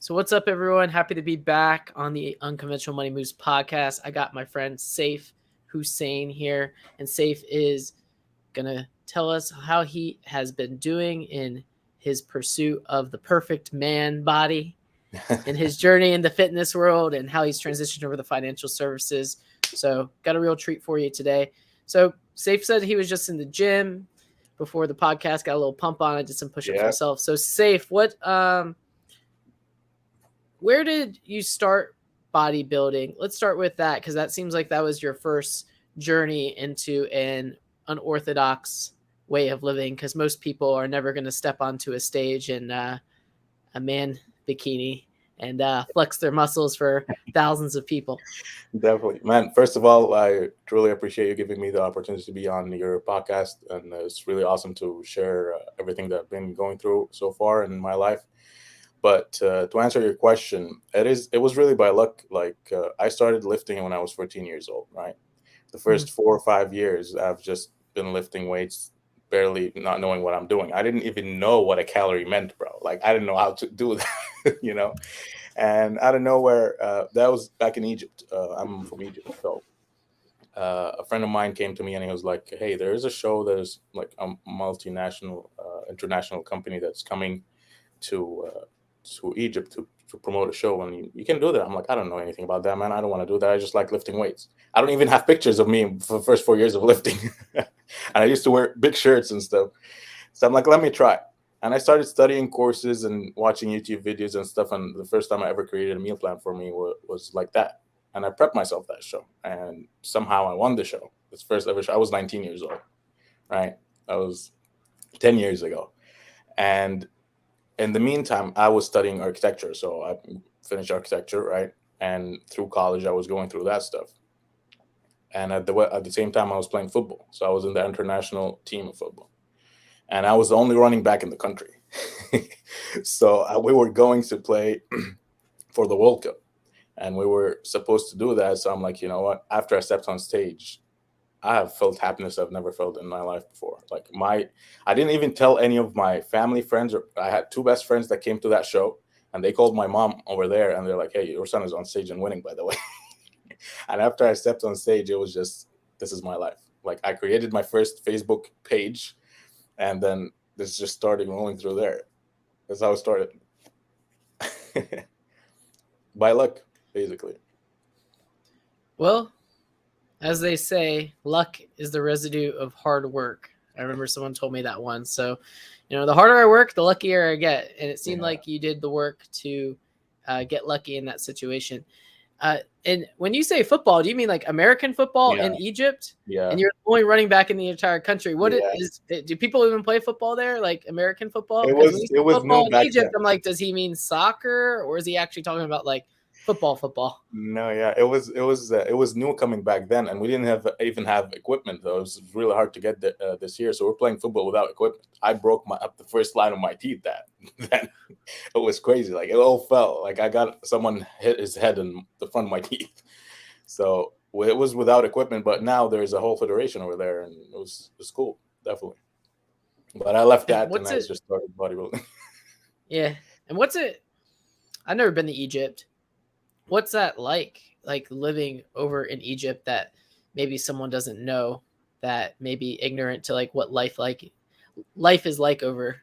So what's up, everyone? Happy to be back on the Unconventional Money Moves podcast. I got my friend Saif Hussein here, and Saif is gonna tell us how he has been doing in his pursuit of the perfect man body, in his journey in the fitness world, and how he's transitioned over the financial services. So got a real treat for you today. So Saif said he was just in the gym before the podcast, got a little pump on it, did some push-ups Yeah, himself. So Saif, where did you start bodybuilding? Let's start with that because that seems like that was your first journey into an unorthodox way of living. Because most people are never going to step onto a stage in a man bikini and flex their muscles for thousands of people. definitely. Man, first of all, I truly appreciate you giving me the opportunity to be on your podcast. And it's really awesome to share everything that I've been going through so far in my life. But to answer your question, it was really by luck. I started lifting when I was 14 years old, right? The Mm. first 4 or 5 years, I've just been lifting weights, barely not knowing what I'm doing. I didn't even know what a calorie meant, bro. Like, I didn't know how to do that, you know? And out of nowhere, that was back in Egypt. I'm from Egypt. So a friend of mine came to me and he was like, "Hey, there is a show. There's like a multinational, international company that's coming to Egypt to promote a show, and you can do that." I'm like, "I don't know anything about that, man. I don't want to do that. I just like lifting weights. I don't even have pictures of me for the first 4 years of lifting." And I used to wear big shirts and stuff. So I'm like, "Let me try." And I started studying courses and watching YouTube videos and stuff. And the first time I ever created a meal plan for me was like that. And I prepped myself that show, and somehow I won the show. It's first ever show. I was 19 years old, right? That was 10 years ago. And in the meantime, I was studying architecture. So I finished architecture, right? And through college, I was going through that stuff. And at the same time, I was playing football. So I was in the international team of football. And I was the only running back in the country. So we were going to play for the World Cup. And we were supposed to do that. So I'm like, you know what? After I stepped on stage, I have felt happiness I've never felt in my life before. I didn't even tell any of my family friends. Or I had two best friends that came to that show, and they called my mom over there, and they're like, "Hey, your son is on stage and winning, by the way." And after I stepped on stage, it was just, this is my life. Like, I created my first Facebook page, and then this just started rolling through there. That's how it started. By luck, basically. Well, as they say, luck is the residue of hard work. I remember someone told me that once. So, the harder I work, the luckier I get. And it seemed Yeah. like you did the work to get lucky in that situation. And when you say football, do you mean like American football Yeah. in Egypt? Yeah. And you're the only running back in the entire country. What Yeah. is? Do people even play football there, like American football? It Because when was you it say was new football in back Egypt, then. I'm like, does he mean soccer or is he actually talking about like football? Football. No, yeah, it was new coming back then, and we didn't even have equipment though. It was really hard to get this year, so we're playing football without equipment. I broke my up the first line of my teeth. That then it was crazy. Like, it all fell. Like, I got someone hit his head in the front of my teeth. So it was without equipment, but now there's a whole federation over there, and it was cool, definitely. But I left And that and what's I it? just started bodybuilding. Yeah. And what's it? I've never been to Egypt. What's that like living over in Egypt that maybe someone doesn't know, that may be ignorant to like what life is like over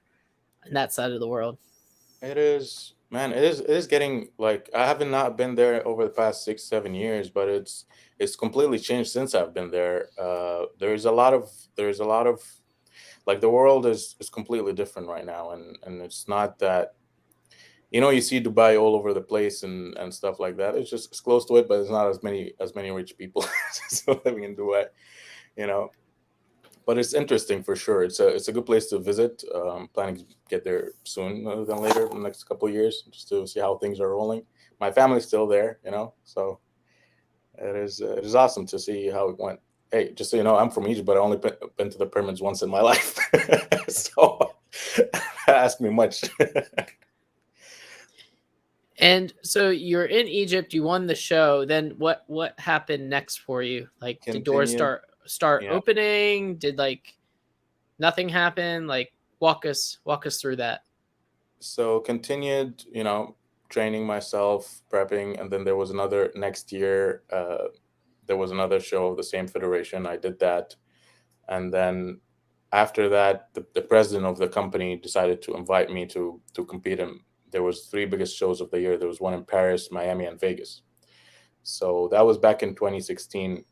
in that side of the world. It is, man. It is getting, like, I haven't not been there over the past 6 7 years, but it's completely changed since I've been there. There's a lot of like, the world is completely different right now, and it's not that, you see Dubai all over the place and stuff like that. It's close to it, but it's not as many rich people still living in Dubai. You know, but it's interesting for sure. It's a good place to visit. Planning to get there soon rather than later in the next couple of years, just to see how things are rolling. My family's still there, so it is awesome to see how it went. Hey, just so you know, I'm from Egypt, but I only been to the pyramids once in my life, so ask me much. And so you're in Egypt, you won the show. Then what happened next for you? Like did doors Continued, start yeah. opening? Did like nothing happen? Like walk us through that. So continued, training myself, prepping, and then there was another next year. There was another show of the same federation. I did that, and then after that, the president of the company decided to invite me to compete in. There was three biggest shows of the year. There was one in Paris, Miami, and Vegas. So that was back in 2016,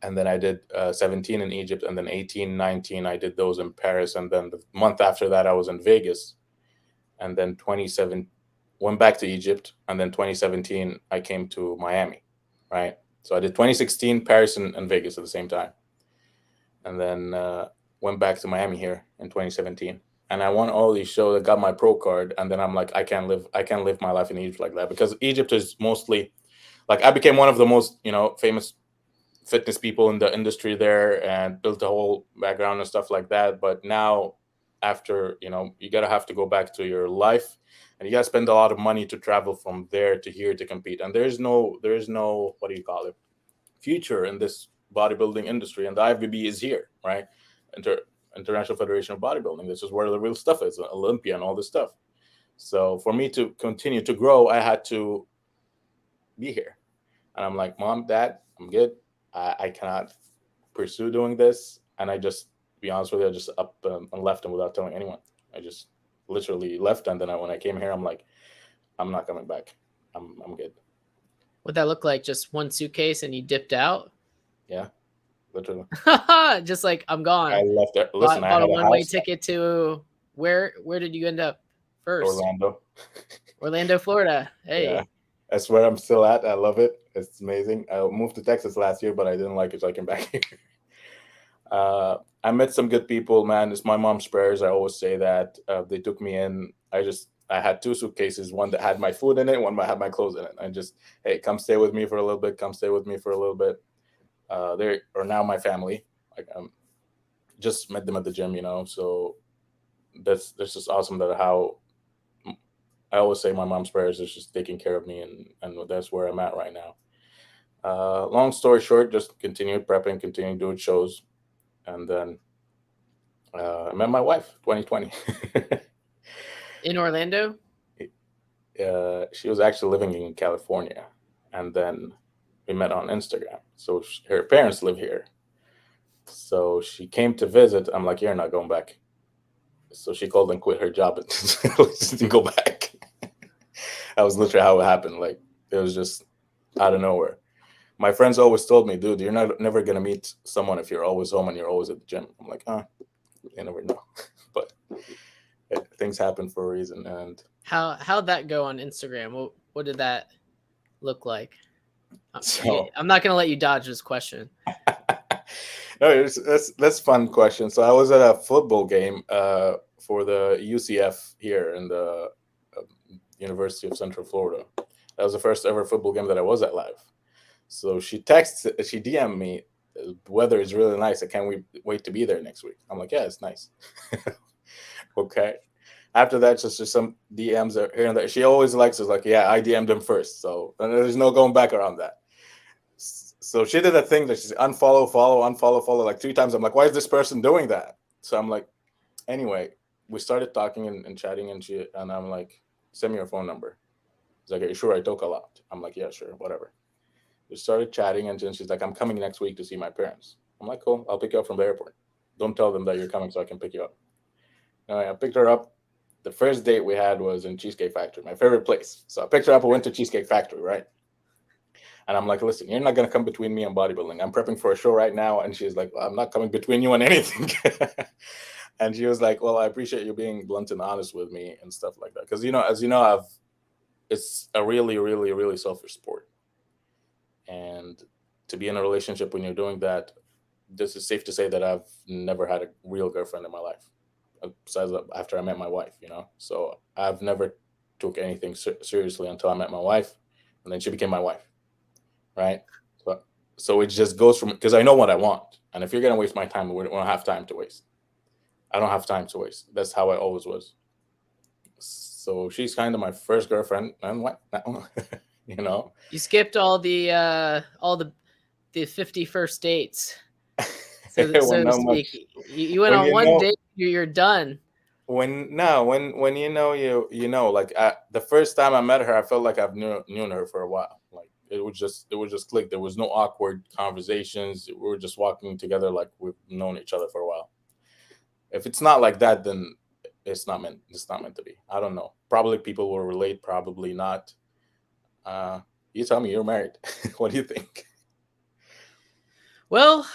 and then I did 17 in Egypt, and then 18, 19 I did those in Paris, and then the month after that I was in Vegas, and then 27 went back to Egypt, and then 2017 I came to Miami, right? So I did 2016 Paris and Vegas at the same time, and then went back to Miami here in 2017. And I won all these shows. I got my pro card, and then I'm like, I can't live my life in Egypt like that, because Egypt is mostly like, I became one of the most, famous fitness people in the industry there, and built a whole background and stuff like that. But now, after, you gotta have to go back to your life, and you gotta spend a lot of money to travel from there to here to compete. And there is no, what do you call it, future in this bodybuilding industry. And the IFBB is here, right? International Federation of Bodybuilding. This is where the real stuff is, Olympia and all this stuff. So for me to continue to grow, I had to be here. And I'm like, Mom, Dad, I'm good. I cannot pursue doing this. And I just, to be honest with you, I just up and left them without telling anyone. I just literally left. And then when I came here, I'm like, I'm not coming back. I'm good. What'd that look like? Just one suitcase and you dipped out? Yeah, literally. Just like, I'm gone. I left there. Listen, I Bought had a a one-way house ticket to where did you end up in first? Orlando. Orlando, Florida. Yeah, Hey. that's where I'm still at. I love it. It's amazing. I moved to Texas last year, but I didn't like it, so I came back here. I met some good people, man. It's my mom's prayers. I always say that. They took me in. I had two suitcases, one that had my food in it, one that had my clothes in it. I just, hey, come stay with me for a little bit. Come stay with me for a little bit. They are now my family. Like, just met them at the gym, So that's just awesome that how I always say my mom's prayers is just taking care of me, and that's where I'm at right now. Long story short, just continued prepping, continued doing shows, and then I met my wife 2020. In Orlando? She was actually living in California, and then we met on Instagram. So her parents live here, so she came to visit. I'm like, you're not going back. So she called and quit her job and didn't go back. That was literally how it happened. Like, it was just out of nowhere. My friends always told me, dude, you're not never gonna meet someone if you're always home and you're always at the gym. I'm like, you never know. But things happen for a reason. And How'd that go on Instagram? What did that look like? so I'm not gonna let you dodge this question. no, that's a fun question. So I was at a football game for the UCF here in the University of Central Florida. That was the first ever football game that I was at live. So she DM'd me, the weather is really nice. I can't wait to be there next week. I'm like, yeah, it's nice. Okay. After that, just some DMs are here and there. She always likes us, like, yeah, I DM'd them first. So there's no going back around that. So she did a thing that she's unfollow, follow, unfollow, follow like 3 times. I'm like, why is this person doing that? So I'm like, anyway, we started talking and chatting, and I'm like, send me your phone number. She's like, are you sure? I talk a lot. I'm like, yeah, sure, whatever. We started chatting, and then she's like, I'm coming next week to see my parents. I'm like, cool, I'll pick you up from the airport. Don't tell them that you're coming so I can pick you up. Anyway, I picked her up. The first date we had was in Cheesecake Factory, my favorite place. So I picked her up. I went to Cheesecake Factory, right? And I'm like, listen, you're not going to come between me and bodybuilding. I'm prepping for a show right now. And she's like, well, I'm not coming between you and anything. And she was like, well, I appreciate you being blunt and honest with me and stuff like that. Because, as you know, it's a really, really, really selfish sport. And to be in a relationship when you're doing that, this is safe to say that I've never had a real girlfriend in my life, besides after I met my wife, So I've never took anything seriously until I met my wife, and then she became my wife, right? So it just goes from, because I know what I want, and if you're gonna waste my time, we don't have time to waste. I don't have time to waste. That's how I always was. So she's kind of my first girlfriend, and what, You skipped all the 50 first dates, so to not speak. much. You went When on one date, you're done. when you know, like the first time I met her, I felt like I've known her for a while. Like it would just click. There was no awkward conversations. We were just walking together like we've known each other for a while. If it's not like that, then it's not meant to be. I don't know. Probably people will relate, probably not. uh you tell me, you're married. What do you think? Well,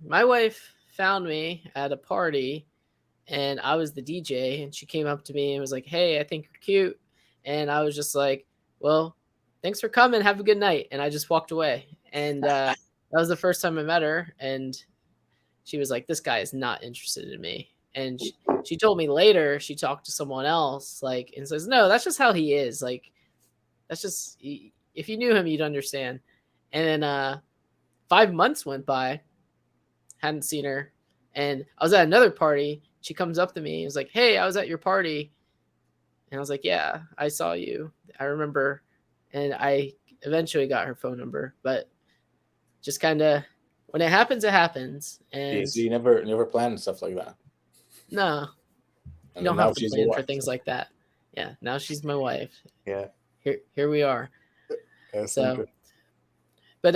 my wife found me at a party and I was the DJ, and she came up to me and was like, "Hey, I think you're cute." And I was just like, "Well, thanks for coming. Have a good night." And I just walked away. And that was the first time I met her, and she was like, "This guy is not interested in me." And she told me later she talked to someone else, like, and says, "No, that's just how he is. Like, that's just if you knew him, you'd understand." And then 5 months went by, hadn't seen her, and I was at another party. She comes up to me and was like, "Hey, I was at your party." And I was like, "Yeah, I saw you. I remember." And I eventually got her phone number, but just kind of when it happens, it happens. Yeah, And so you never planned stuff like that. no, you And then don't now have to she's your plan for wife, things so like that. Yeah, now she's my wife. yeah, Here we are. that's So, interesting. but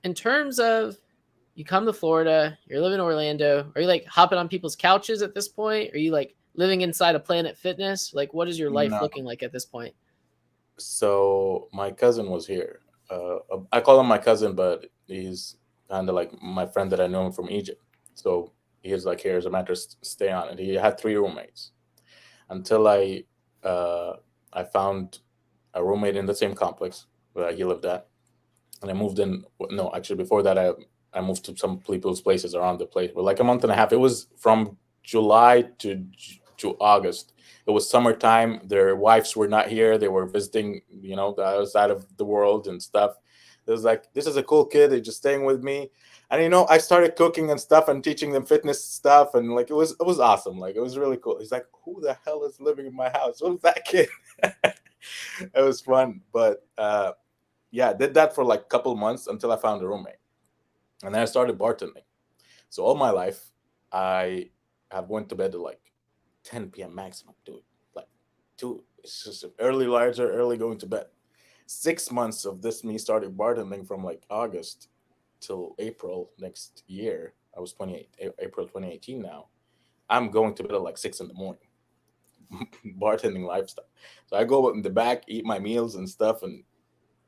in terms of you come to Florida, you're living in Orlando. Are you like hopping on people's couches at this point? Are you like living inside a Planet Fitness? Like, what is your life No. looking like at this point? So my cousin was here. I call him my cousin, but he's kind of like my friend that I know him from Egypt. So he's like, here's a mattress, stay on it. He had three roommates until uh, I found a roommate in the same complex where he lived at, and I moved in. No, actually, before that, I moved to some people's places around the place. But like a month and a half. It was from July to August. It was summertime. Their wives were not here. They were visiting, the other side of the world and stuff. It was like, this is a cool kid. They're just staying with me, and I started cooking and stuff and teaching them fitness stuff, and like it was awesome. Like it was really cool. He's like, who the hell is living in my house? What was that kid? It was fun, but yeah, I did that for like a couple months until I found a roommate, and then I started bartending. So all my life, I have went to bed at like 10 p.m. maximum, dude. Like, dude, it's just early riser, early going to bed. 6 months of this me started bartending from like August till April next year. I was 28, April 2018 now. I'm going to bed at like 6 in the morning, bartending lifestyle. So I go in the back, eat my meals and stuff, and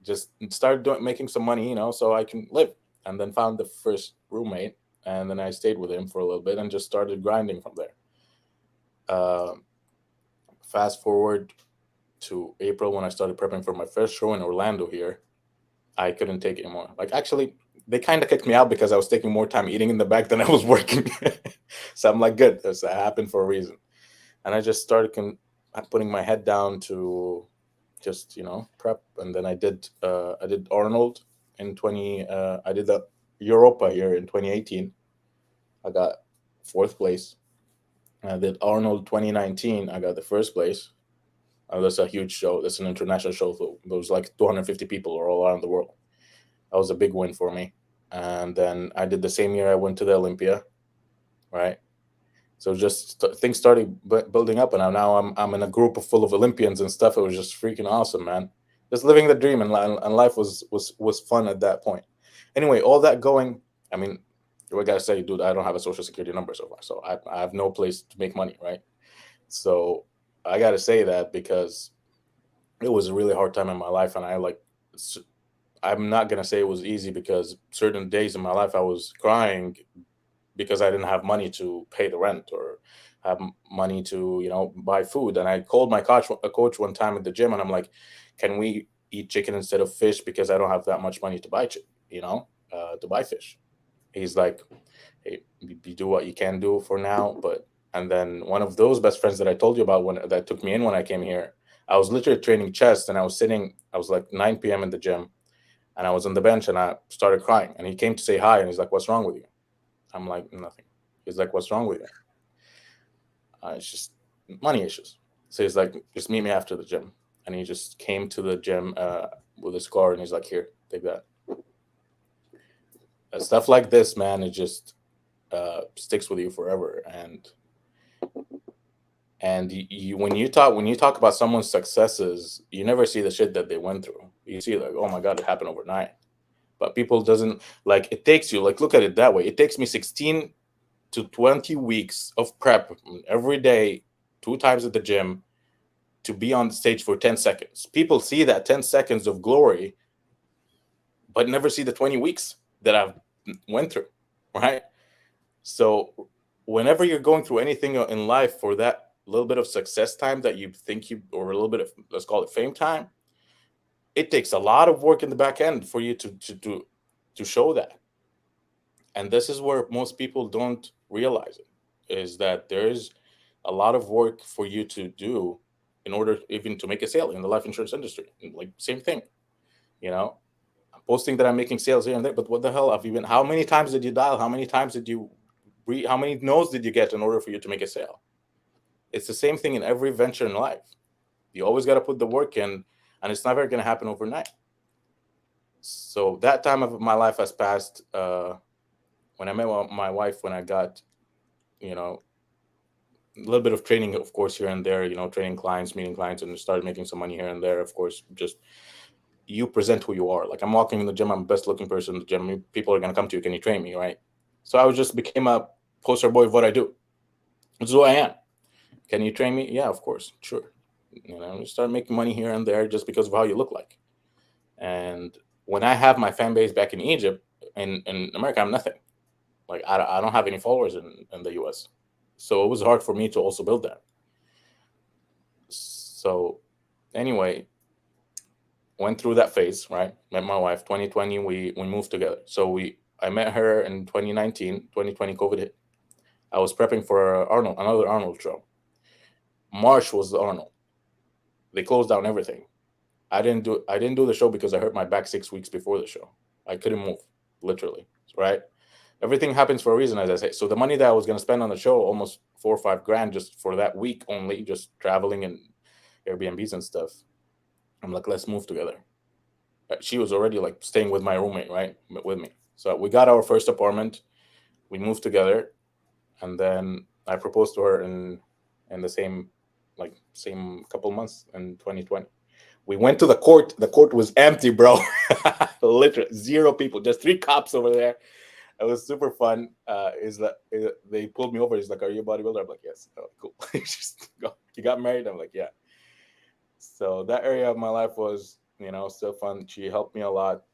just started making some money, so I can live. And then found the first roommate, and then I stayed with him for a little bit and just started grinding from there. Uh, Fast forward to April when I started prepping for my first show in Orlando here. I couldn't take it anymore. Like actually, they kind of kicked me out because I was taking more time eating in the back than I was working. So I'm like, good, that happened for a reason. And I just started putting my head down to just prep. And then I did Arnold in 20 I did the Europa here in 2018. I got fourth place. I did Arnold 2019. I got the first place. That's a huge show. That's an international show. So there was like 250 people all around the world. That was a big win for me. And then I did the same year I went to the Olympia, right? So just things started building up, and now I'm in a group of full of Olympians and stuff. It was just freaking awesome, man. Just living the dream, and life was fun at that point. Anyway, all that going. I mean, we gotta say, dude, I don't have a social security number so far, so I have no place to make money, right? So I gotta say that because it was a really hard time in my life, and I'm not gonna say it was easy because certain days in my life I was crying because I didn't have money to pay the rent or have money to buy food. And I called my coach one time at the gym, and I'm like, "Can we eat chicken instead of fish because I don't have that much money to buy to buy fish?" He's like, "Hey, you do what you can do for now." But and then one of those best friends that I told you about when that took me in when I came here, I was literally training chest, and I was like 9 p.m. in the gym, and I was on the bench, and I started crying, and he came to say hi, and he's like, "What's wrong with you?" I'm like, "Nothing." He's like, "What's wrong with you?" It's just money issues. So he's like, "Just meet me after the gym." And he just came to the gym with his car, and he's like, "Here, take that." Stuff like this, man, it just sticks with you forever. And And when you talk about someone's successes, you never see the shit that they went through. You see like, oh my god, it happened overnight. But people doesn't like it takes you like look at it that way. It takes me 16 to 20 weeks of prep every day, two times at the gym, to be on the stage for 10 seconds. People see that 10 seconds of glory, but never see the 20 weeks that I've went through, right? So whenever you're going through anything in life for that little bit of success time that you think you, or a little bit of, let's call it fame time, it takes a lot of work in the back end for you to show that. And this is where most people don't realize it, is that there's a lot of work for you to do in order even to make a sale in the life insurance industry. Like same thing, you know, I'm posting that I'm making sales here and there, but what the hell have you been? How many times did you dial? How many times did you how many no's did you get in order for you to make a sale? It's the same thing in every venture in life. You always got to put the work in, and it's never going to happen overnight. So that time of my life has passed. When I met my wife, when I got, you know, a little bit of training, of course, here and there, training clients, meeting clients, and started making some money here and there. Of course, just you present who you are. Like I'm walking in the gym, I'm the best looking person in the gym. People are gonna come to you. Can you train me, right? So I was just became a poster boy of what I do. This is who I am. Can you train me? Yeah, of course, sure. You start making money here and there just because of how you look like. And when I have my fan base back in Egypt, in America, I'm nothing. Like I don't have any followers in the US. So it was hard for me to also build that. So anyway, went through that phase, right? Met my wife, 2020, we moved together. So I met her in 2019, 2020 COVID hit. I was prepping for another Arnold show. March was the Arnold. They closed down everything. I didn't do the show because I hurt my back 6 weeks before the show. I couldn't move, literally, right? Everything happens for a reason, as I say. So the money that I was going to spend on the show, almost 4 or 5 grand just for that week only, just traveling and Airbnbs and stuff. I'm like, let's move together. She was already like staying with my roommate, right, with me. So we got our first apartment. We moved together, and then I proposed to her in the same couple months in 2020. We went to the court. The court was empty, bro. Literally zero people, just three cops over there. It was super fun. Is that they pulled me over? He's like, "Are you a bodybuilder?" I'm like, "Yes." Oh, cool. Just go. You got married? I'm like, "Yeah." So that area of my life was, still fun. She helped me a lot,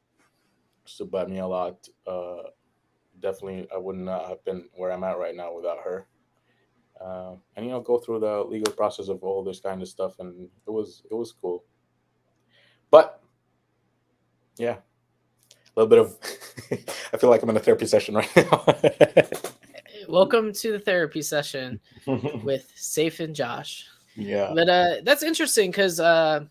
stood by me a lot. Definitely, I would not have been where I'm at right now without her. And go through the legal process of all this kind of stuff, and it was cool. But yeah, a little bit of. I feel like I'm in a therapy session right now. Welcome to the therapy session with Saif and Josh. Yeah. But that's interesting because a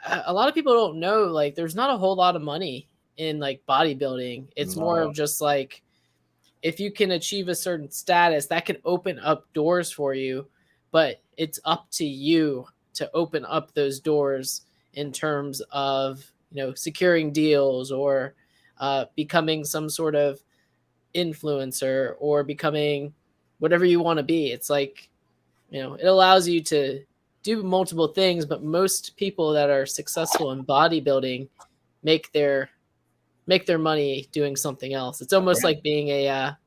lot of people don't know, like, there's not a whole lot of money in like bodybuilding. It's more No. of just like, if you can achieve a certain status, that can open up doors for you, but it's up to you to open up those doors in terms of, securing deals or becoming some sort of influencer or becoming whatever you want to be. It's like, it allows you to do multiple things, but most people that are successful in bodybuilding make their money doing something else. It's almost like being a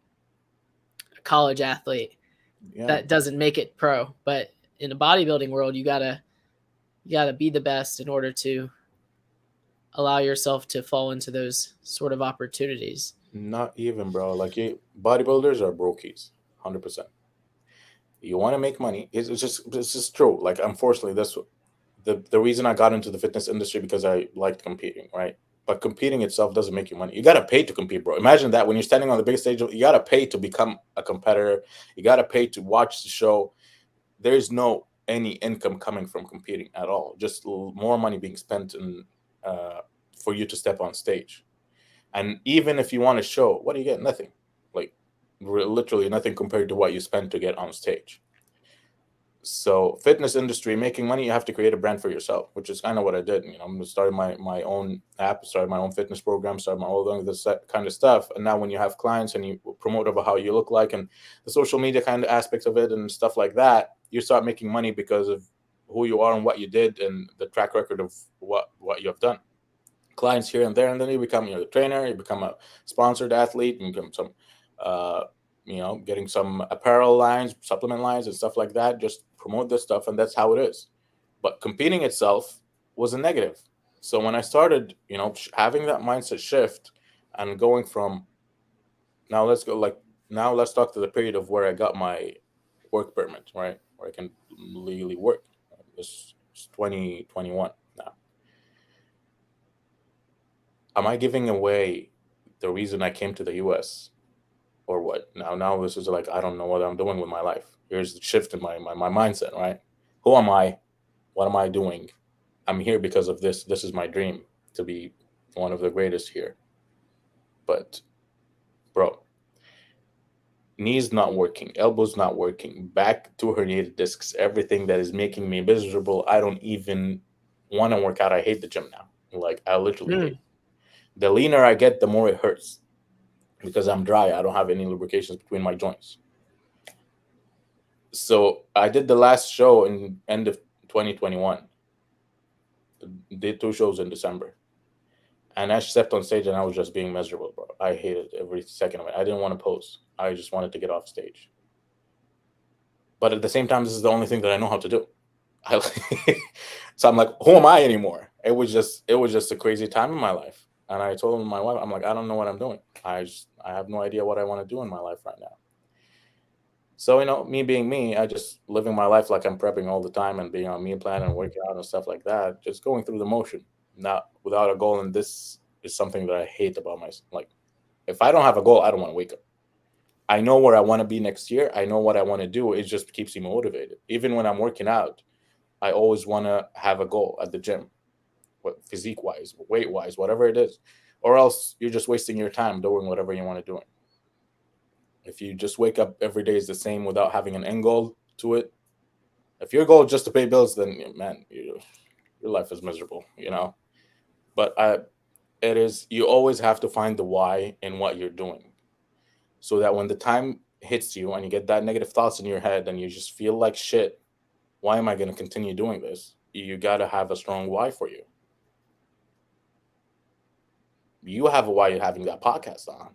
college athlete that doesn't make it pro, but in the bodybuilding world, you gotta be the best in order to allow yourself to fall into those sort of opportunities. Not even, bro. Like bodybuilders are brokies, 100%. You want to make money. It's just true. Like unfortunately, that's the reason I got into the fitness industry, because I liked competing, right? But competing itself doesn't make you money. You gotta pay to compete, bro. Imagine that when you're standing on the big stage, you gotta pay to become a competitor. You gotta pay to watch the show. There's no any income coming from competing at all. Just more money being spent uh, for you to step on stage. And even if you want to show, what do you get? Nothing. Like literally nothing compared to what you spend to get on stage. So fitness industry, making money, you have to create a brand for yourself, which is kind of what I did. I'm starting my own app, started my own fitness program, started my own this kind of stuff. And now when you have clients and you promote about how you look like and the social media kind of aspects of it and stuff like that, you start making money because of who you are and what you did and the track record of what you have done. Clients here and there, and then you become a trainer, you become a sponsored athlete, and become some, uh, getting some apparel lines, supplement lines, and stuff like that. Just promote this stuff, and that's how it is. But competing itself was a negative. So when I started, having that mindset shift and going from now, let's go like now let's talk to the period of where I got my work permit, right, where I can legally work. It's 2021 now. Am I giving away the reason I came to the US or what? Now this is like I don't know what I'm doing with my life. Here's the shift in my mindset, right? Who am I? What am I doing? I'm here because of this. This is my dream to be one of the greatest here. But bro, knees not working, elbows not working, back to herniated discs, everything that is making me miserable. I don't even want to work out. I hate the gym now. Like I literally hate it. Mm. The leaner I get, the more it hurts because I'm dry. I don't have any lubrications between my joints. So I did the last show in end of 2021. Did two shows in December. And I stepped on stage and I was just being miserable, bro. I hated every second of it. I didn't want to pose. I just wanted to get off stage. But at the same time, this is the only thing that I know how to do. I, so I'm like, who am I anymore? It was just a crazy time in my life. And I told my wife, I'm like, I don't know what I'm doing. I have no idea what I want to do in my life right now. So me being me, I just living my life like I'm prepping all the time and being on meal plan and working out and stuff like that, just going through the motion, not without a goal. And this is something that I hate about myself. Like, if I don't have a goal, I don't want to wake up. I know where I want to be next year. I know what I want to do. It just keeps me motivated. Even when I'm working out, I always want to have a goal at the gym, what physique wise, weight wise, whatever it is, or else you're just wasting your time doing whatever you want to do. If you just wake up every day is the same without having an end goal to it, if your goal is just to pay bills, then man, your life is miserable. But it is. You always have to find the why in what you're doing, so that when the time hits you and you get that negative thoughts in your head and you just feel like shit, why am I going to continue doing this? You got to have a strong why for you. You have a why you're having that podcast on.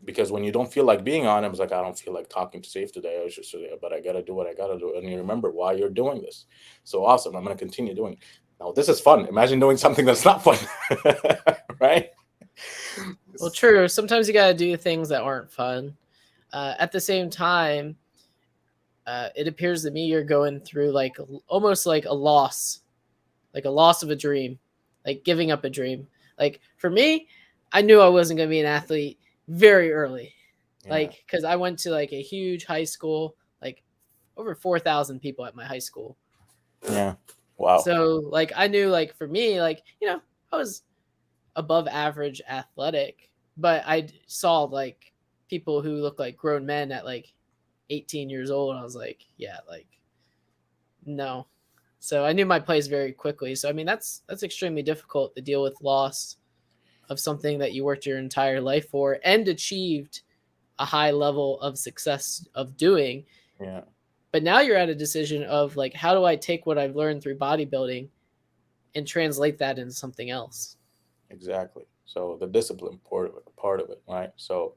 Because when you don't feel like being on, it was like, I don't feel like talking to Safe today. I was just, but I got to do what I got to do. And you remember why you're doing this. So awesome. I'm going to continue doing it. Now, this is fun. Imagine doing something that's not fun. Right? Well, true. Sometimes you got to do things that aren't fun. At the same time, it appears to me you're going through like almost like a loss of a dream, like giving up a dream. Like for me, I knew I wasn't going to be an athlete very early. Yeah. Like, because I went to like a huge high school, like over 4,000 people at my high school. Yeah. Wow. So like I knew like for me, like, I was above average athletic, but I saw like people who look like grown men at like 18 years old. And I was like, yeah, like, no. So I knew my place very quickly. So I mean, that's extremely difficult to deal with loss of something that you worked your entire life for and achieved a high level of success of doing. Yeah. But now you're at a decision of like, how do I take what I've learned through bodybuilding and translate that into something else? Exactly. So the discipline part of it, right? So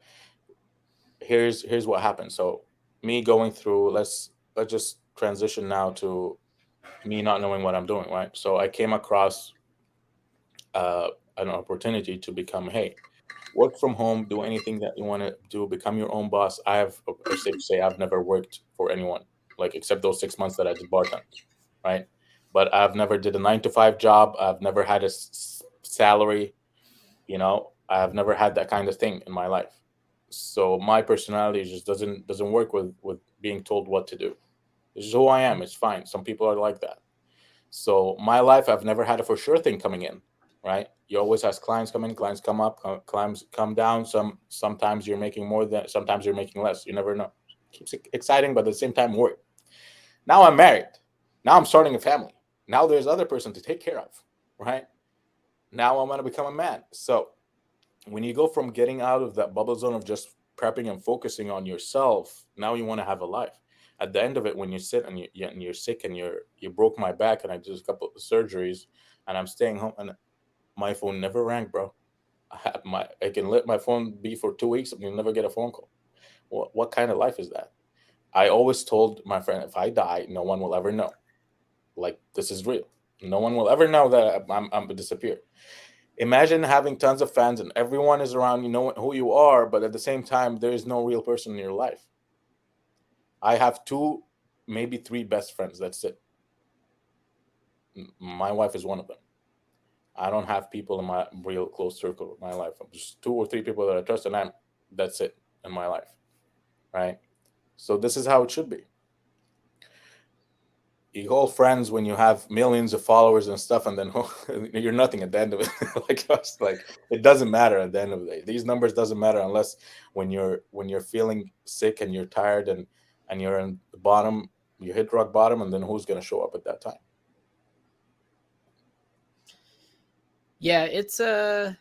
here's what happened. So me going through, let's just transition now to me not knowing what I'm doing, right? So I came across uh, an opportunity to become, hey, work from home, do anything that you want to do, become your own boss. I safe to say, I've never worked for anyone, like except those 6 months that I did bartend, right? But I've never did a 9 to 5 job. I've never had a salary. I've never had that kind of thing in my life. So my personality just doesn't work with being told what to do. This is who I am. It's fine. Some people are like that. So my life, I've never had a for sure thing coming in, right? You always has clients come in, clients come up, clients come down. Sometimes you're making more than, sometimes you're making less. You never know. Keeps it exciting, but at the same time, work. Now I'm married. Now I'm starting a family. Now there's other person to take care of, right? Now I'm gonna become a man. So when you go from getting out of that bubble zone of just prepping and focusing on yourself, now you want to have a life. At the end of it, when you sit and you're sick and you broke my back and I did a couple of surgeries and I'm staying home and my phone never rang, bro. I can let my phone be for 2 weeks and you'll never get a phone call. What kind of life is that? I always told my friend, if I die, no one will ever know. Like, this is real. No one will ever know that I'm disappeared. Imagine having tons of fans and everyone is around you, know who you are, but at the same time, there is no real person in your life. I have two, maybe three best friends. That's it. My wife is one of them. I don't have people in my real close circle of my life. I'm just two or three people that I trust, and that's it in my life, right? So this is how it should be. You call friends when you have millions of followers and stuff, and then you're nothing at the end of it. Like us, like it doesn't matter at the end of the day. These numbers doesn't matter unless when you're feeling sick and you're tired and you're in the bottom, you hit rock bottom, and then who's gonna show up at that time? Yeah, it's a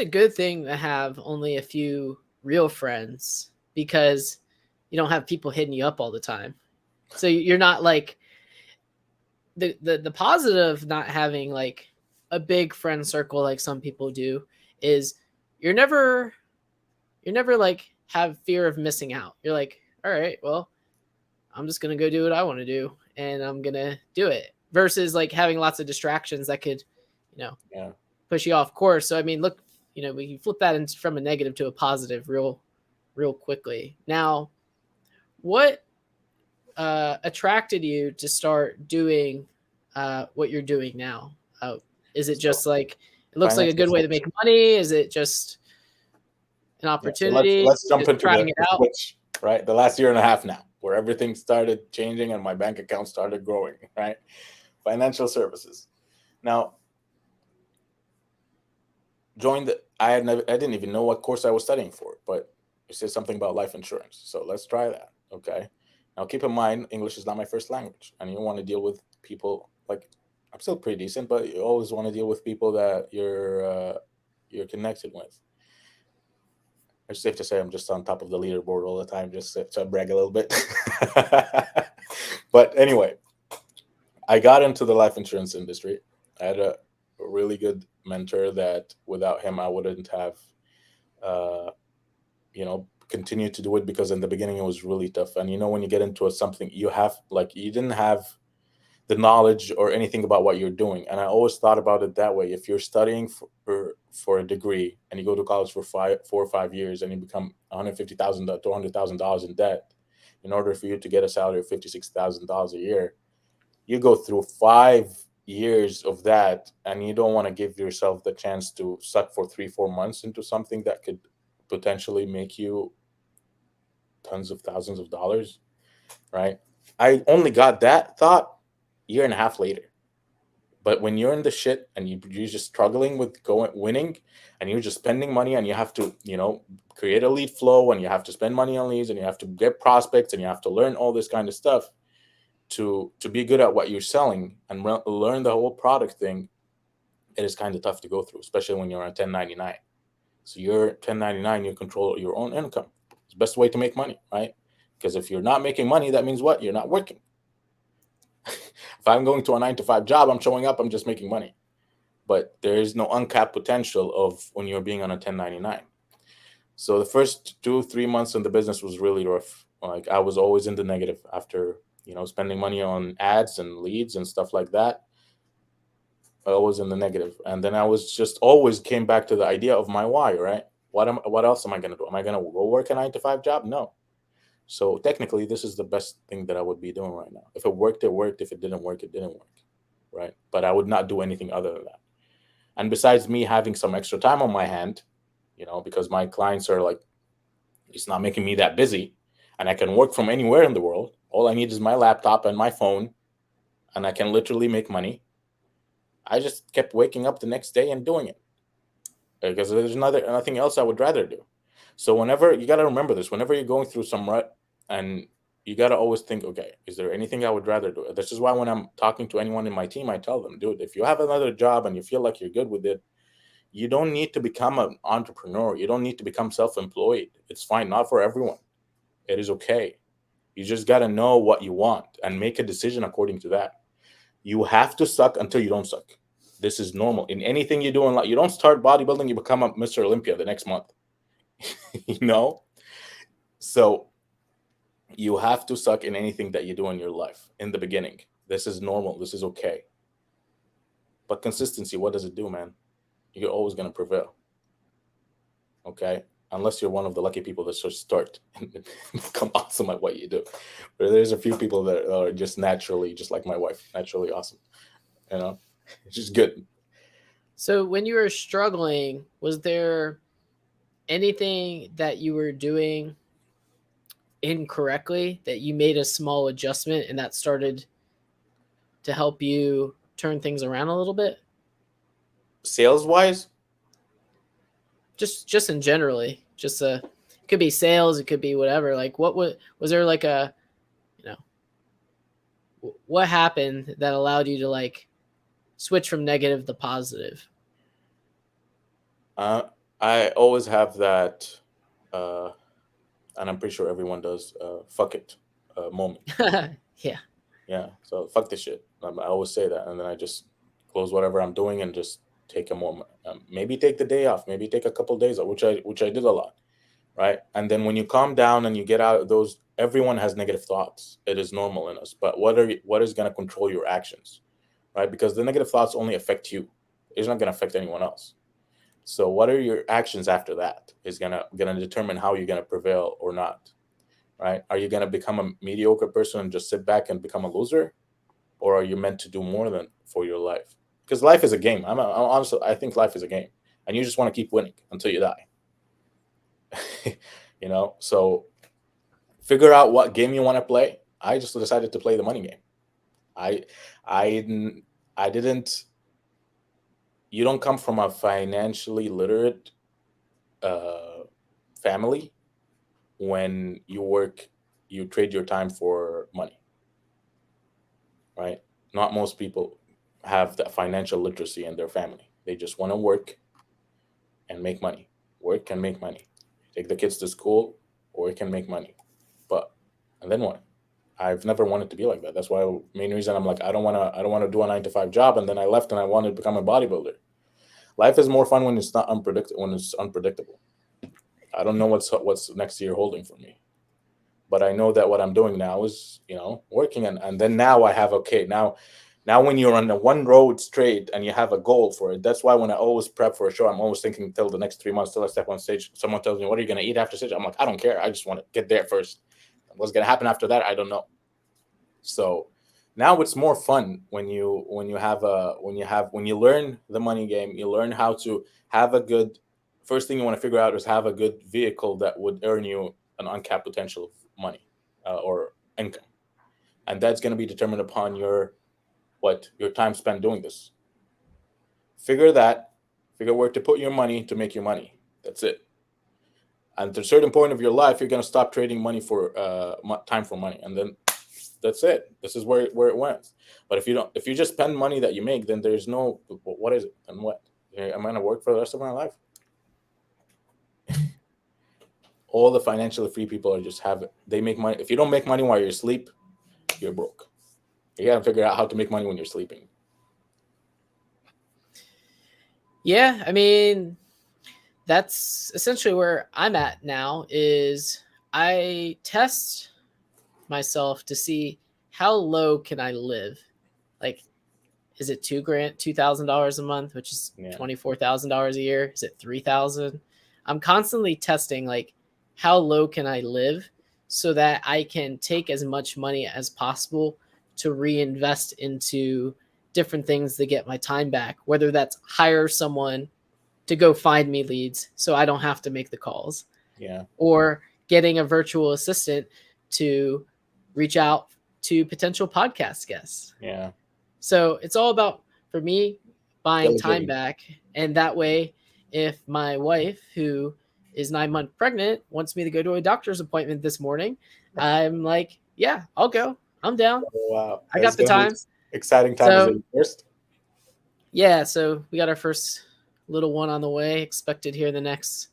good thing to have only a few real friends because you don't have people hitting you up all the time. So you're not like the positive not having like a big friend circle like some people do is you're never you're never like have fear of missing out. You're like, all right, well, I'm just gonna go do what I want to do and I'm gonna do it. Versus like having lots of distractions that could, you know, Yeah, push you off course. So I mean, look, we can flip that from a negative to a positive real quickly. Now, what attracted you to start doing what you're doing now? Is it so just like it looks like a financial good way to make services. money? Is it just an Yeah, so let's opportunity? let's jump Just into trying the, it the out? switch, right? The last year and a half now, where everything started changing and my bank account started growing, right? Financial services. Now, I didn't even know what course I was studying for, but it says something about life insurance. So let's try that. Okay. Now keep in mind, English is not my first language, and you want to deal with people like I'm still pretty decent, but you always want to deal with people that you're connected with. It's safe to say I'm just on top of the leaderboard all the time, just to brag a little bit. But anyway, I got into the life insurance industry. I had a really good mentor that without him I wouldn't have uh, continued to do it, because in the beginning it was really tough. And when you get into something, you didn't have the knowledge or anything about what you're doing. And I always thought about it that way. If you're studying for a degree and you go to college for 4 or 5 years and you become 150,000 to $200,000 in debt, in order for you to get a salary of $56,000 a year, you go through 5 years of that, and you don't want to give yourself the chance to suck for 3 4 months into something that could potentially make you tons of thousands of dollars, right? I only got that thought year and a half later. But when you're in the shit and you're just struggling with going winning, and you're just spending money, and you have to create a lead flow, and you have to spend money on leads, and you have to get prospects, and you have to learn all this kind of stuff to be good at what you're selling and learn the whole product thing, it is kind of tough to go through, especially when you're on 1099. So you're 1099, you control your own income. It's the best way to make money, right? Because if you're not making money, that means what? You're not working. If I'm going to a 9 to 5 job, I'm showing up, I'm just making money. But there is no uncapped potential of when you're being on a 1099. So the first 2 3 months in the business was really rough. Like, I was always in the negative after spending money on ads and leads and stuff like that. I was in the negative, and then I was just always came back to the idea of my why. Right? What else am I going to do? Am I going to go work a 9 to 5 job? No. So technically, this is the best thing that I would be doing right now. If it worked, it worked. If it didn't work, it didn't work. Right? But I would not do anything other than that. And besides me having some extra time on my hand, because my clients are like, it's not making me that busy, and I can work from anywhere in the world. All I need is my laptop and my phone, and I can literally make money. I just kept waking up the next day and doing it, because there's nothing else I would rather do. So whenever you got to remember this, whenever you're going through some rut, and you got to always think, okay, is there anything I would rather do? This is why when I'm talking to anyone in my team, I tell them, dude, if you have another job and you feel like you're good with it, you don't need to become an entrepreneur. You don't need to become self-employed. It's fine. Not for everyone. It is okay. You just got to know what you want and make a decision according to that. You have to suck until you don't suck. This is normal in anything you do in life. You don't start bodybuilding, you become a Mr. Olympia the next month. you know? So you have to suck in anything that you do in your life in the beginning. This is normal. This is okay. But consistency, what does it do, man? You're always going to prevail. Okay? Unless you're one of the lucky people that just start and become awesome at what you do. But there's a few people that are just naturally, just like my wife, naturally awesome. You know? It's just good. So when you were struggling, was there anything that you were doing incorrectly that you made a small adjustment and that started to help you turn things around a little bit? Sales wise, Just in generally, just it could be sales, it could be whatever. Like what was there like a, you know, what happened that allowed you to like switch from negative to positive? I always have that, uh, and I'm pretty sure everyone does, fuck it moment. Yeah. Yeah, so fuck this shit. I always say that, and then I just close whatever I'm doing and just take a moment. Maybe take the day off. Maybe take a couple days off, which I did a lot, right? And then when you calm down and you get out of those, everyone has negative thoughts. It is normal in us. But what is going to control your actions, right? Because the negative thoughts only affect you. It's not going to affect anyone else. So what are your actions after that is gonna determine how you're gonna prevail or not, right? Are you gonna become a mediocre person and just sit back and become a loser, or are you meant to do more than for your life? Because life is a game. I'm honestly, I think life is a game, and you just want to keep winning until you die. So figure out what game you want to play. I just decided to play the money game. I I didn't I didn't. You don't come from a financially literate uh, family when you trade your time for money, right? Not most people have that financial literacy in their family. They just want to work and make money, work and make money, take the kids to school, work and make money. But and then what? I've never wanted to be like that. That's why main reason I'm like I don't want to do a 9 to 5 job, and then I left and I wanted to become a bodybuilder. Life is more fun when it's not unpredictable. When it's unpredictable, I don't know what's next year holding for me, but I know that what I'm doing now is, working, and then now I have, okay, now when you're on the one road straight and you have a goal for it. That's why when I always prep for a show, I'm always thinking till the next 3 months till I step on stage. Someone tells me, what are you going to eat after stage? I'm like, I don't care. I just want to get there first. What's going to happen after that, I don't know. So now it's more fun when you learn the money game. You learn how to have a good, first thing you want to figure out is have a good vehicle that would earn you an uncapped potential of money, or income, and that's going to be determined upon your time spent doing this. Figure that, figure where to put your money to make your money. That's it. And to a certain point of your life, you're going to stop trading money for time for money, and then that's it. This is where it went. But if you just spend money that you make, then there's no, what is it and what? Am I going to work for the rest of my life? All the financially free people are just have it. They make money. If you don't make money while you're asleep, you're broke. You got to figure out how to make money when you're sleeping. Yeah, I mean, that's essentially where I'm at now is I test myself to see how low can I live. Like, is it $2,000 a month, which is Yeah. $24,000 a year? Is it 3,000? I'm constantly testing like how low can I live so that I can take as much money as possible to reinvest into different things to get my time back, whether that's hire someone to go find me leads so I don't have to make the calls, Yeah. or getting a virtual assistant to reach out to potential podcast guests. Yeah. So it's all about, for me, buying time Delegating. back. And that way, if my wife, who is 9 months pregnant, wants me to go to a doctor's appointment this morning, I'm like, yeah, I'll go. I'm down. Oh, wow. I That's got the going to be time. exciting time. Is So, it first? yeah, so we got our first little one on the way, expected here in the next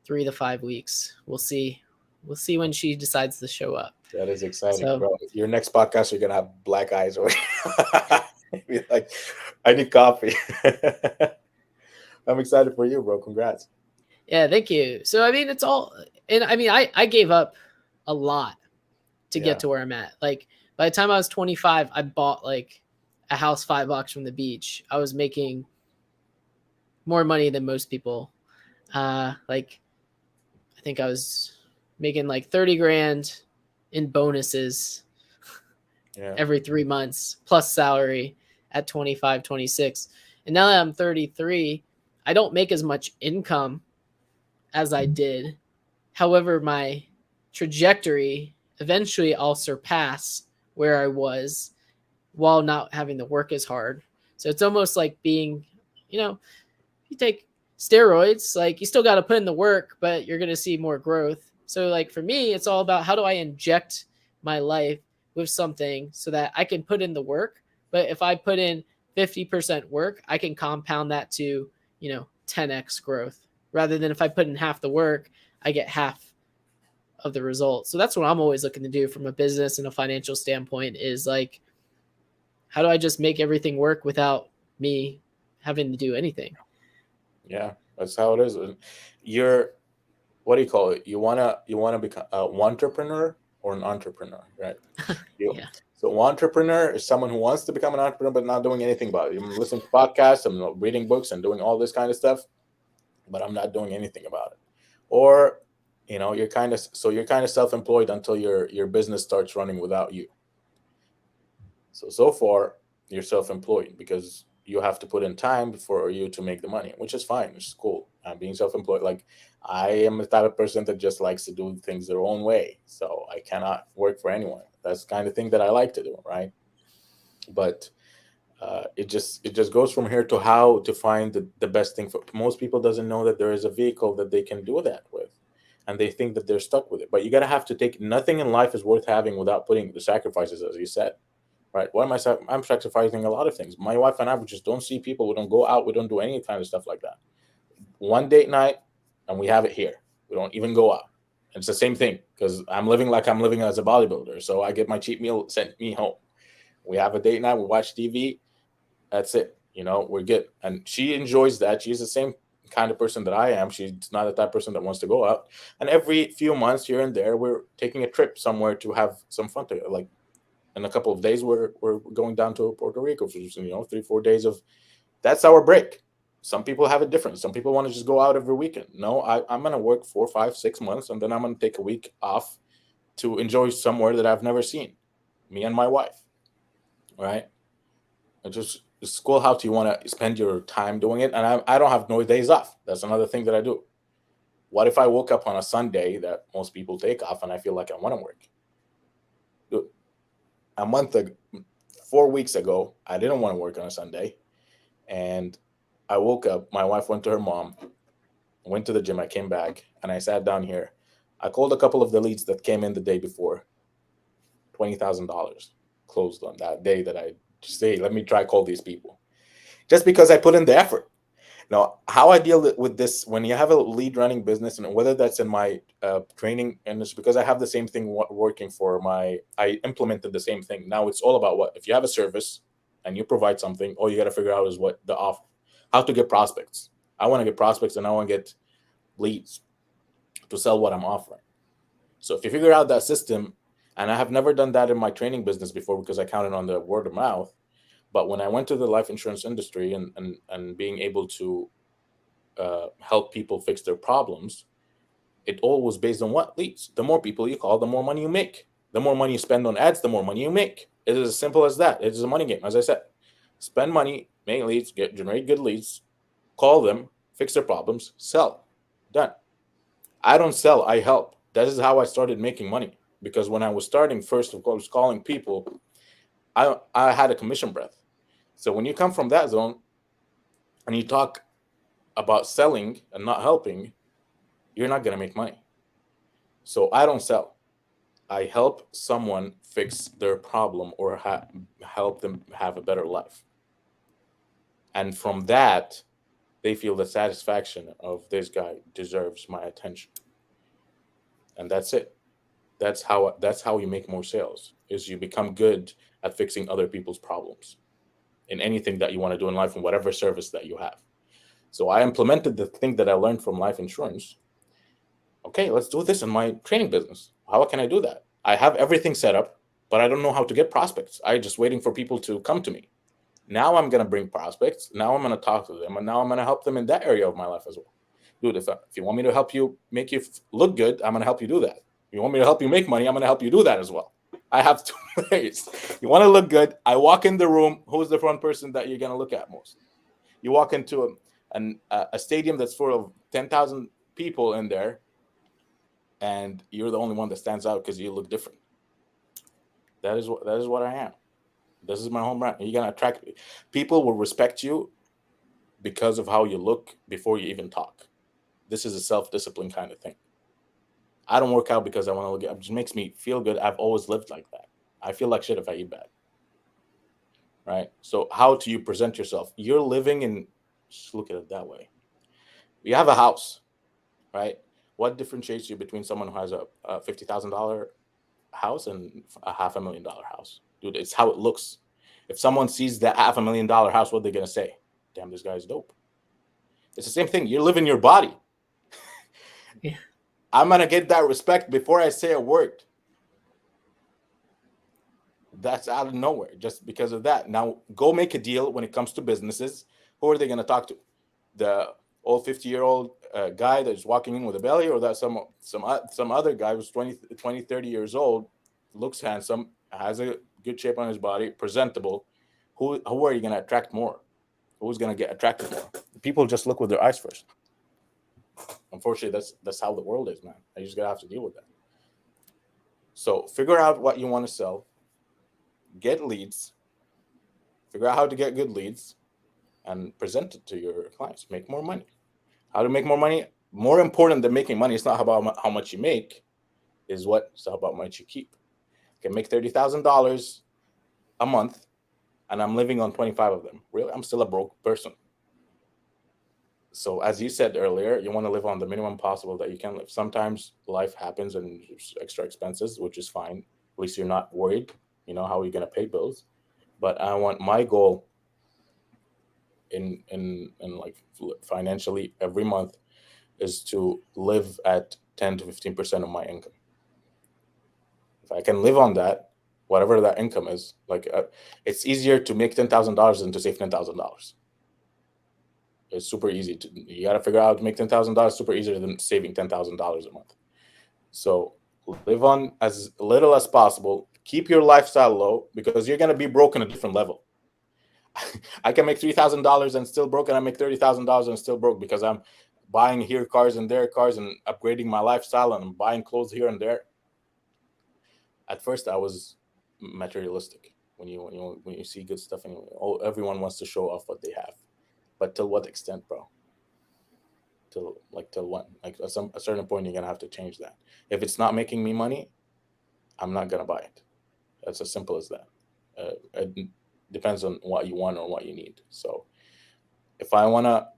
3 to 5 weeks. We'll see we'll see when she decides to show up. That is exciting, So bro. Your next podcast, you're gonna have black eyes, or be like, I need coffee. I'm excited for you, bro. Congrats. yeah, thank you. So I mean, it's all, and I mean, I gave up a lot to get Yeah, to where I'm at. Like by the time I was 25, I bought like a house 5 blocks from the beach. I was making more money than most people. Like I think I was making like 30 grand in bonuses yeah, every 3 months plus salary at 25, 26. And now that I'm 33, I don't make as much income as I did. However, my trajectory, eventually I'll surpass where I was while not having to work as hard. So it's almost like being, you know, you take steroids, like you still got to put in the work, but you're going to see more growth. So like for me, it's all about how do I inject my life with something so that I can put in the work. But if I put in 50% work, I can compound that to, 10x growth rather than if I put in half the work, I get half of the result. So that's what I'm always looking to do from a business and a financial standpoint is like, how do I just make everything work without me having to do anything? yeah. That's how it is. And you're, what do you call it? You wanna become a entrepreneur or an entrepreneur, right? You. Yeah. So entrepreneur is someone who wants to become an entrepreneur but not doing anything about it. I'm listening to podcasts, I'm reading books, and doing all this kind of stuff, but I'm not doing anything about it. Or, you're kind of self-employed until your business starts running without you. So far, you're self-employed because you have to put in time for you to make the money, which is fine. It's cool. Being self-employed, like I am the type of person that just likes to do things their own way. So I cannot work for anyone. That's the kind of thing that I like to do, right? But it just goes from here to how to find the best thing for most people doesn't know that there is a vehicle that they can do that with, and they think that they're stuck with it. But you gotta have to take nothing in life is worth having without putting the sacrifices, as you said. Right? What am I'm sacrificing a lot of things. My wife and I, we just don't see people. We don't go out. We don't do any kind of stuff like that. One date night, and we have it here. We don't even go out. It's the same thing because I'm living like I'm living as a bodybuilder. So I get my cheap meal sent me home. We have a date night. We watch TV. That's it. We're good. And she enjoys that. She's the same kind of person that I am. She's not the type of person that wants to go out. And every few months here and there, we're taking a trip somewhere to have some fun together. Like in a couple of days we're going down to Puerto Rico for 3-4 days of that's our break. Some people have it different. Some people want to just go out every weekend. No, I'm gonna work 4, 5, 6 months and then I'm gonna take a week off to enjoy somewhere that I've never seen. Me and my wife, right? It's cool how you want to spend your time doing it. And I don't have no days off. That's another thing that I do. What if I woke up on a Sunday that most people take off and I feel like I want to work? A month ago, 4 weeks ago, I didn't want to work on a Sunday, and I woke up. My wife went to her mom, went to the gym. I came back, and I sat down here. I called a couple of the leads that came in the day before. $20,000 closed on that day. That I just say, let me try call these people, just because I put in the effort. Now, how I deal with this when you have a lead running business, and whether that's in my training, and it's because I have the same thing working for I implemented the same thing. Now it's all about what if you have a service and you provide something, all you got to figure out is what the offer, how to get prospects. I want to get prospects and I want to get leads to sell what I'm offering. So if you figure out that system, and I have never done that in my training business before because I counted on the word of mouth. But when I went to the life insurance industry and being able to help people fix their problems, it all was based on what leads. The more people you call, the more money you make. The more money you spend on ads, the more money you make. It is as simple as that. It is a money game, as I said. Spend money, make leads, generate good leads, call them, fix their problems, sell. Done. I don't sell, I help. That is how I started making money. Because when I was starting, first of course, calling people, I had a commission breath. So when you come from that zone and you talk about selling and not helping, you're not going to make money. So I don't sell. I help someone fix their problem or help them have a better life. And from that, they feel the satisfaction of this guy deserves my attention. And that's it. That's how you make more sales, is you become good at fixing other people's problems in anything that you want to do in life and whatever service that you have. So I implemented the thing that I learned from life insurance. Okay, let's do this in my training business. How can I do that? I have everything set up, but I don't know how to get prospects. I just waiting for people to come to me. Now I'm gonna bring prospects. Now I'm gonna talk to them, and now I'm gonna help them in that area of my life as well. Dude, if you want me to help you make you look good, I'm gonna help you do that. If you want me to help you make money, I'm gonna help you do that as well. I have two ways. You want to look good? I walk in the room. Who's the front person that you're gonna look at most? You walk into a stadium that's full of 10,000 people in there, and you're the only one that stands out because you look different. That is what I am. This is my home brand. You're gonna attract people will respect you because of how you look before you even talk. This is a self-discipline kind of thing. I don't work out because I want to look good. It just makes me feel good. I've always lived like that. I feel like shit if I eat bad. Right? So how do you present yourself? You're living in, just look at it that way. You have a house, right? What differentiates you between someone who has a $50,000 house and a $500,000 house? Dude, it's how it looks. If someone sees that $500,000 house, what are they gonna say? Damn, this guy's dope. It's the same thing. You live in your body. Yeah. I'm gonna get that respect before I say a word. That's out of nowhere just because of that. Now go make a deal when it comes to businesses. Who are they gonna talk to? The old 50-year-old guy that's walking in with a belly, or that some other guy who's 20, 30 years old, looks handsome, has a good shape on his body, presentable. Who are you gonna attract more? Who's gonna get attracted more? People just look with their eyes first. Unfortunately, that's how the world is, man. I just gotta have to deal with that. So figure out what you want to sell, get leads, figure out how to get good leads, and present it to your clients. Make more money. How to make more money? More important than making money, it's not about how much you make, it's about how much you keep. I can make $30,000 a month, and I'm living on 25 of them. Really, I'm still a broke person. So as you said earlier, you want to live on the minimum possible that you can live. Sometimes life happens and there's extra expenses, which is fine. At least you're not worried. You know how are you going to pay bills. But I want my goal in like financially every month is to live at 10 to 15% of my income. If I can live on that, whatever that income is, like it's easier to make $10,000 than to save $10,000. It's super easy to, you got to figure out how to make $10,000 super easier than saving $10,000 a month. So live on as little as possible. Keep your lifestyle low because you're going to be broke on a different level. I can make $3,000 and still broke, and I make $30,000 and still broke because I'm buying here cars and there cars and upgrading my lifestyle, and I'm buying clothes here and there. At first, I was materialistic. When you see good stuff, and everyone wants to show off what they have, but till what extent, bro? Till when? Like at a certain point, you're gonna have to change that. If it's not making me money, I'm not gonna buy it. That's as simple as that. It depends on what you want or what you need. So if I wanna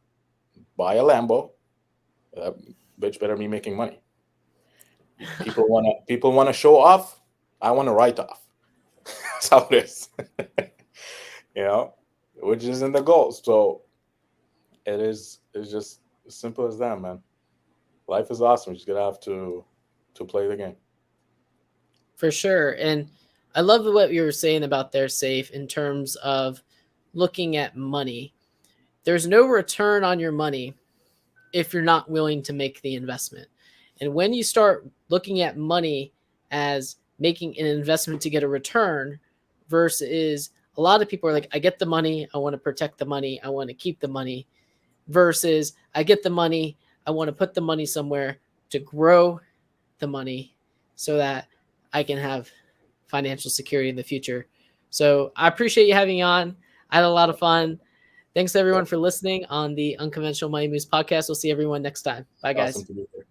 buy a Lambo, that bitch better be making money. People wanna show off. I want to write off. That's how it is. you know, which isn't the goal. So it's just as simple as that, man. Life is awesome. You just gotta have to play the game. For sure. And I love what you were saying about their safe in terms of looking at money. There's no return on your money if you're not willing to make the investment. And when you start looking at money as making an investment to get a return versus a lot of people are like, I get the money, I want to protect the money, I want to keep the money, versus I get the money, I want to put the money somewhere to grow the money so that I can have financial security in the future. So I appreciate you having me on. I had a lot of fun. Thanks everyone for listening on the Unconventional Money Moves podcast. We'll see everyone next time. Bye, guys. Awesome to be here.